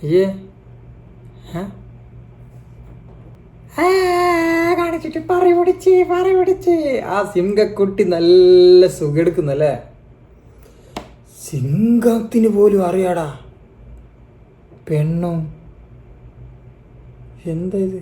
അയ്യേ കാണിച്ചിട്ട് പറപിടിച്ച് ആ സിംഹക്കുട്ടി നല്ല സുഖെടുക്കുന്നല്ലേ. സിംഹത്തിന് പോലും അറിയാടാ പെണ്ണും. എന്താ ഇത്?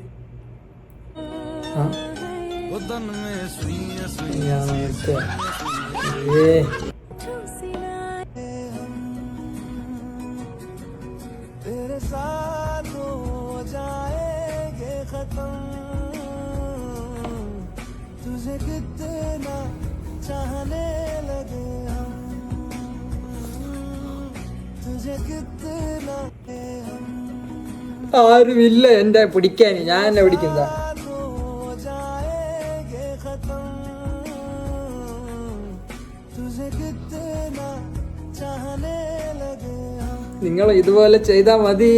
ആരുമില്ല എന്റെ പിടിക്കാൻ, ഞാൻ എന്നെ പിടിക്കുന്ന. നിങ്ങൾ ഇതുപോലെ ചെയ്താ മതി.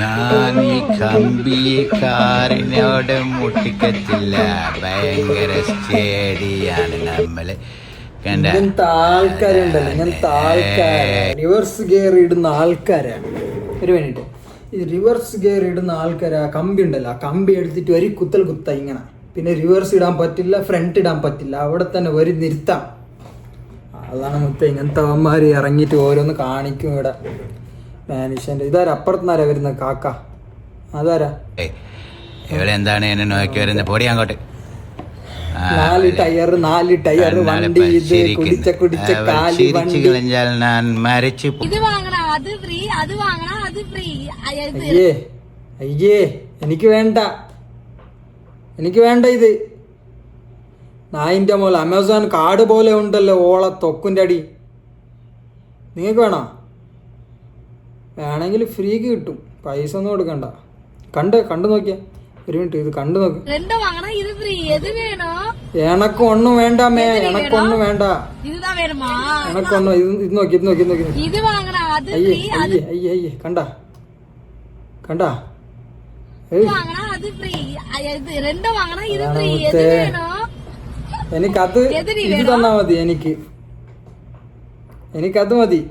ഞാൻ ഈ കമ്പിക്കാരനോട് മുട്ടിക്കത്തില്ല. ഭയങ്കര സ്റ്റേഡിയാണ് നമ്മള്. ഇങ്ങനത്തെ ആൾക്കാരുണ്ടല്ലോ, ഇങ്ങനത്തെ ആൾക്കാര് റിവേഴ്സ് ഗിയർ ഇടുന്ന ആൾക്കാരാണ്. ഒരു മിനിറ്റ്, ഈ റിവേഴ്സ് ഗിയർ ഇടുന്ന ആൾക്കാര് ആ കമ്പി ഉണ്ടല്ലോ, ആ കമ്പി എടുത്തിട്ട് ഒരു കുത്തൽ കുത്ത ഇങ്ങനെ. പിന്നെ റിവേഴ്സ് ഇടാൻ പറ്റില്ല, ഫ്രണ്ട് ഇടാൻ പറ്റില്ല, അവിടെ തന്നെ ഒരു നിർത്താം. അതാണ് മുത്ത ഇങ്ങനത്തെ അവന്മാര് ഇറങ്ങിയിട്ട് ഓരോന്ന് കാണിക്കും ഇവിടെ. മാനുഷ്യന്റെ ഇതാരാ അപ്പുറത്തുനിന്നാരാ വരുന്ന കാക്ക? അതാരാ? എന്താണ് എന്നെ നോക്കി വരുന്നത്? പൊടി അങ്ങോട്ട്. 4 ടയർ വണ്ടി, ഇത് കുടിച്ച കാലി വണ്ടി. ഞാൻ മരിച്ചു. അയ്യേ എനിക്ക് വേണ്ട ഇത്. നായിന്റെ മോള് അമേസോൺ കാർഡ് പോലെ ഉണ്ടല്ലോ ഓള തൊക്കിന്റെ അടി. നിങ്ങൾക്ക് വേണോ? വേണമെങ്കിൽ ഫ്രീക്ക് കിട്ടും, പൈസ ഒന്നും കൊടുക്കണ്ട. കണ്ടു നോക്കിയാ. ഒരു മിനിറ്റ്, ഇത് കണ്ടു നോക്ക്. എനക്കൊന്നും വേണ്ടമ്മേ, എനക്കൊന്നും വേണ്ട. എനക്കൊന്നും ഇത് നോക്കി. അയ്യേ കണ്ടാ എനിക്കത് ഇത് തന്നാ മതി. എനിക്കത് മതി.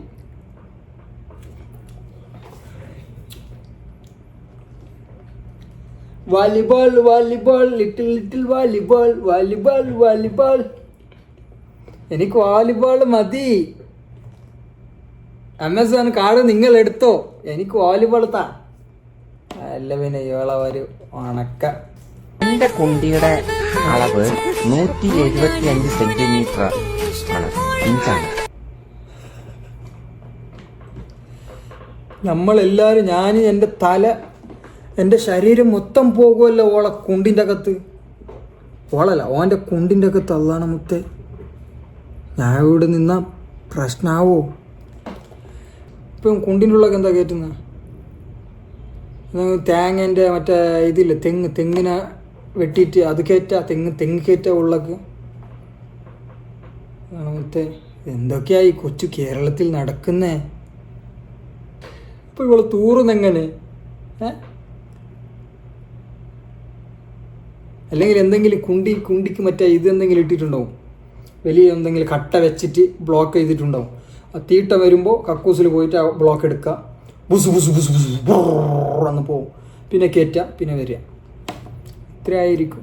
Volleyball little volleyball. എനിക്ക് വാലിബോൾ മതി. അമേസോൺ കാർഡ് നിങ്ങൾ എടുത്തോ, എനിക്ക് വാലിബോൾ താ. അല്ല പിന്നെ ഇവളെ ഒരു ഉണക്ക. എന്റെ കുണ്ടിയുടെ അളവ് 175 സെന്റിമീറ്റർ ആണ്, ഇഞ്ചാണ്. നമ്മളെല്ലാരും, ഞാൻ എൻ്റെ ശരീരം മൊത്തം പോകുമല്ലോ ഓളെ കുണ്ടിൻ്റെ അകത്ത്. ഓളല്ല, ഓൻ്റെ കുണ്ടിൻ്റെ അകത്ത്. അള്ളാണ് മുത്തേ, ഞാൻ ഇവിടെ നിന്നാ പ്രശ്നമാവോ? ഇപ്പം കുണ്ടിൻ്റെ ഉള്ളൊക്കെ എന്താ കയറ്റുന്നത്? തേങ്ങേൻ്റെ മറ്റേ ഇതില്ല, തെങ്ങിനെ വെട്ടിയിട്ട് അത് കയറ്റാ, തെങ്ങ് കയറ്റാ ഉള്ളക്ക്. മുത്തേ, എന്തൊക്കെയായി കൊച്ചു കേരളത്തിൽ നടക്കുന്നേ? ഇപ്പൊ ഇവള് തൂറുന്നെങ്ങനെ? അല്ലെങ്കിൽ എന്തെങ്കിലും കുണ്ടിക്ക് മറ്റേ ഇതെന്തെങ്കിലും ഇട്ടിട്ടുണ്ടാവും, വലിയ എന്തെങ്കിലും കട്ട വെച്ചിട്ട് ബ്ലോക്ക് ചെയ്തിട്ടുണ്ടാവും. ആ തീട്ട വരുമ്പോൾ കക്കൂസിൽ പോയിട്ട് ആ ബ്ലോക്ക് എടുക്കുക, ബുസ് എന്ന് പോവും, പിന്നെ കയറ്റുക, പിന്നെ വരിക. ഇത്ര ആയിരിക്കും.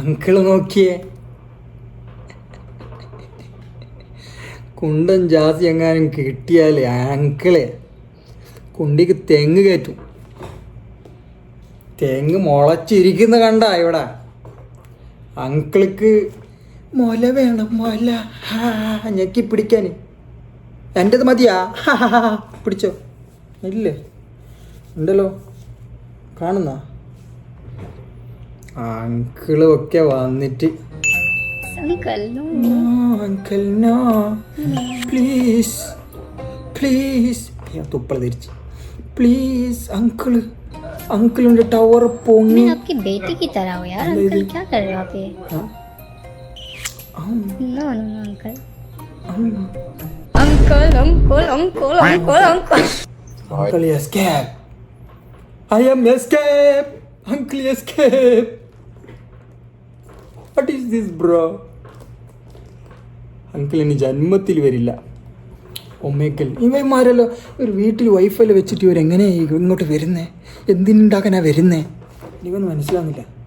അങ്കിള് നോക്കിയേ, കുണ്ടൻ ജാസി എങ്ങാനും കിട്ടിയാലേ അങ്കിളെ കുണ്ടിക്ക് തെങ്ങ് കയറ്റും. തെങ്ങ് മുളച്ചിരിക്കുന്ന കണ്ട ഇവിടെ. അങ്കിൾക്ക് മുല വേണം, മുല ഞെക്കി പിടിക്കാൻ. എൻ്റെത് മതിയാ? പിടിച്ചോ? ഇല്ലേ, ഉണ്ടല്ലോ, കാണുന്ന അങ്കിളും ഒക്കെ വന്നിട്ട് അങ്കിൾ നോ പ്ലീസ് തുപ്പള തിരിച്ച് പ്ലീസ് अंकल टावर पोंगे। मैं आपकी बेटी की तरह हूँ यार। अंकल क्या कर रहे हो आप ये? No uncle uncle escape. I am escape. Uncle escape. What is this bro? Uncle ഇനി ജന്മത്തിൽ വരില്ല. ഒമ്മേക്കൽ ഇവന്മാരല്ലോ ഒരു വീട്ടിൽ വൈഫൈ വെച്ചിട്ട് ഇവരെങ്ങനെയാണ് ഇങ്ങോട്ട് വരുന്നേ? എന്തിനുണ്ടാക്കാനാ വരുന്നേ? ഇവന്ന് മനസ്സിലാവുന്നില്ല.